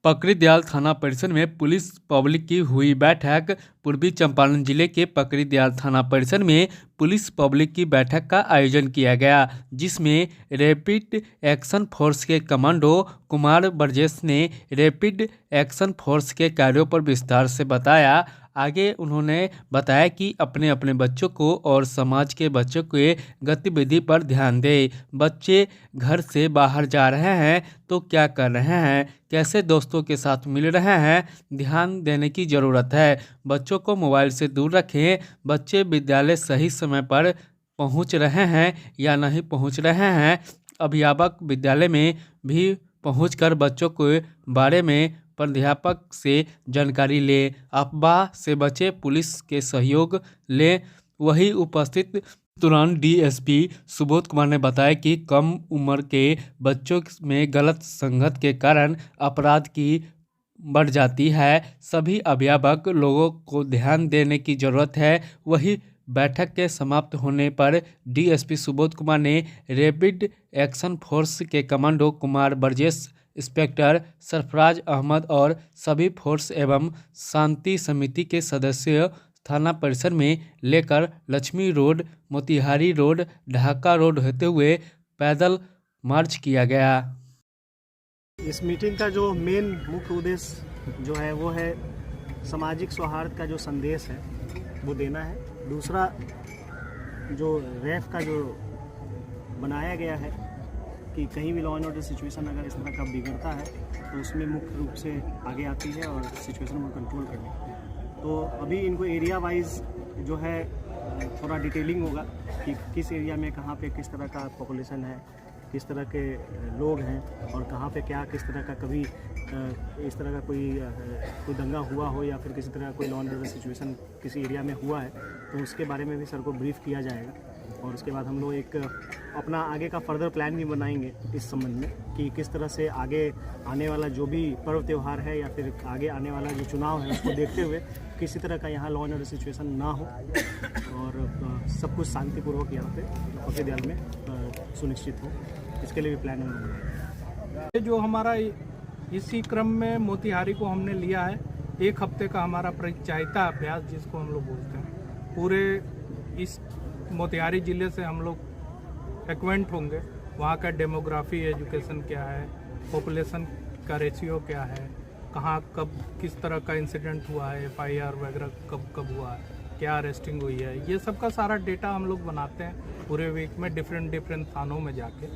पकड़ीदयाल थाना परिसर में पुलिस पब्लिक की हुई बैठक। पूर्वी चंपारण जिले के पकड़ीदयाल थाना परिसर में पुलिस पब्लिक की बैठक का आयोजन किया गया, जिसमें रैपिड एक्शन फोर्स के कमांडो कुमार ब्रजेश ने रैपिड एक्शन फोर्स के कार्यों पर विस्तार से बताया। आगे उन्होंने बताया कि अपने अपने बच्चों को और समाज के बच्चों के गतिविधि पर ध्यान दें। बच्चे घर से बाहर जा रहे हैं तो क्या कर रहे हैं, कैसे दोस्तों के साथ मिल रहे हैं, ध्यान देने की ज़रूरत है। बच्चों को मोबाइल से दूर रखें। बच्चे विद्यालय सही समय पर पहुंच रहे हैं या नहीं पहुंच रहे हैं। अभिभावक विद्यालय में भी पहुंचकर बच्चों के बारे में प्राध्यापक से जानकारी लें। अफवाह से बचे, पुलिस के सहयोग लें। वही उपस्थित दौरान डीएसपी सुबोध कुमार ने बताया कि कम उम्र के बच्चों में गलत संगत के कारण अपराध की बढ़ जाती है। सभी अभिभावक लोगों को ध्यान देने की जरूरत है। वही बैठक के समाप्त होने पर डीएसपी सुबोध कुमार ने रैपिड एक्शन फोर्स के कमांडो कुमार ब्रजेश, इंस्पेक्टर सरफराज अहमद और सभी फोर्स एवं शांति समिति के सदस्य थाना परिसर में लेकर Lakshmi road, Motihari road, Dhaka road होते हुए पैदल मार्च किया गया। इस मीटिंग का जो मेन मुख्य उद्देश्य जो है वो है सामाजिक सौहार्द का जो संदेश है वो देना है। दूसरा जो रैफ का जो बनाया गया है कि कहीं भी लॉ एंड ऑर्डर सिचुएशन अगर इस तरह का बिगड़ता है तो उसमें मुख्य रूप से आगे आती है और सिचुएशन को कंट्रोल करने। तो अभी इनको एरिया वाइज जो है थोड़ा डिटेलिंग होगा कि किस एरिया में कहाँ पे किस तरह का पॉपुलेशन है, किस तरह के लोग हैं और कहाँ पे क्या किस तरह का कभी इस तरह का कोई दंगा हुआ हो या फिर किसी तरह कोई लॉ एंड ऑर्डर सिचुएशन किसी एरिया में हुआ है तो उसके बारे में भी सर को ब्रीफ किया जाएगा। और उसके बाद हम लोग एक अपना आगे का फर्दर प्लान भी बनाएंगे इस संबंध में कि किस तरह से आगे आने वाला जो भी पर्व त्यौहार है या फिर आगे आने वाला जो चुनाव है उसको देखते हुए किसी तरह का यहाँ लॉ एंड ऑर्डर सिचुएशन ना हो और सब कुछ शांतिपूर्वक यहाँ पे पकड़ीदयाल में सुनिश्चित हो, इसके लिए भी प्लान हम बनाएंगे। जो हमारा इसी क्रम में मोतिहारी को हमने लिया है, 1 हफ्ते का हमारा परिचयता अभ्यास जिसको हम लोग बोलते हैं। पूरे इस मोतिहारी ज़िले से हम लोग एक्वेंट होंगे, वहाँ का डेमोग्राफी, एजुकेशन क्या है, पॉपुलेशन का रेशियो क्या है, कहाँ कब किस तरह का इंसिडेंट हुआ है, एफआईआर वगैरह कब कब हुआ है, क्या अरेस्टिंग हुई है, ये सब का सारा डेटा हम लोग बनाते हैं पूरे वीक में डिफरेंट थानों में जाके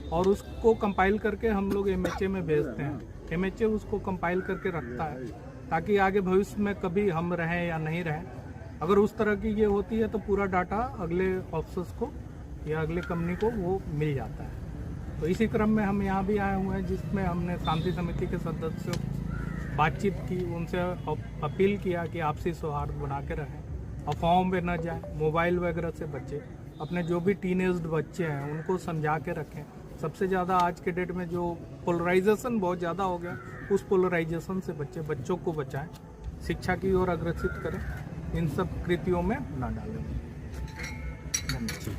और उसको कंपाइल करके हम लोग एमएचए में भेजते हैं। एमएचए उसको कंपाइल करके रखता है ताकि आगे भविष्य में कभी हम रहें या नहीं रहें, अगर उस तरह की ये होती है तो पूरा डाटा अगले ऑफिसर्स को या अगले कंपनी को वो मिल जाता है। तो इसी क्रम में हम यहाँ भी आए हुए हैं जिसमें हमने शांति समिति के सदस्यों बातचीत की, उनसे अपील किया कि आपसी सौहार्द बना के रहें, अफवाहों में न जाएं, मोबाइल वगैरह से बचें, अपने जो भी टीनेज्ड बच्चे हैं उनको समझा के रखें। सबसे ज़्यादा आज के डेट में जो पोलराइजेशन बहुत ज़्यादा हो गया, उस पोलराइजेशन से बच्चों को बचाएं, शिक्षा की ओर अग्रसित करें, इन सब कृतियों में न डालें। धन्यवाद।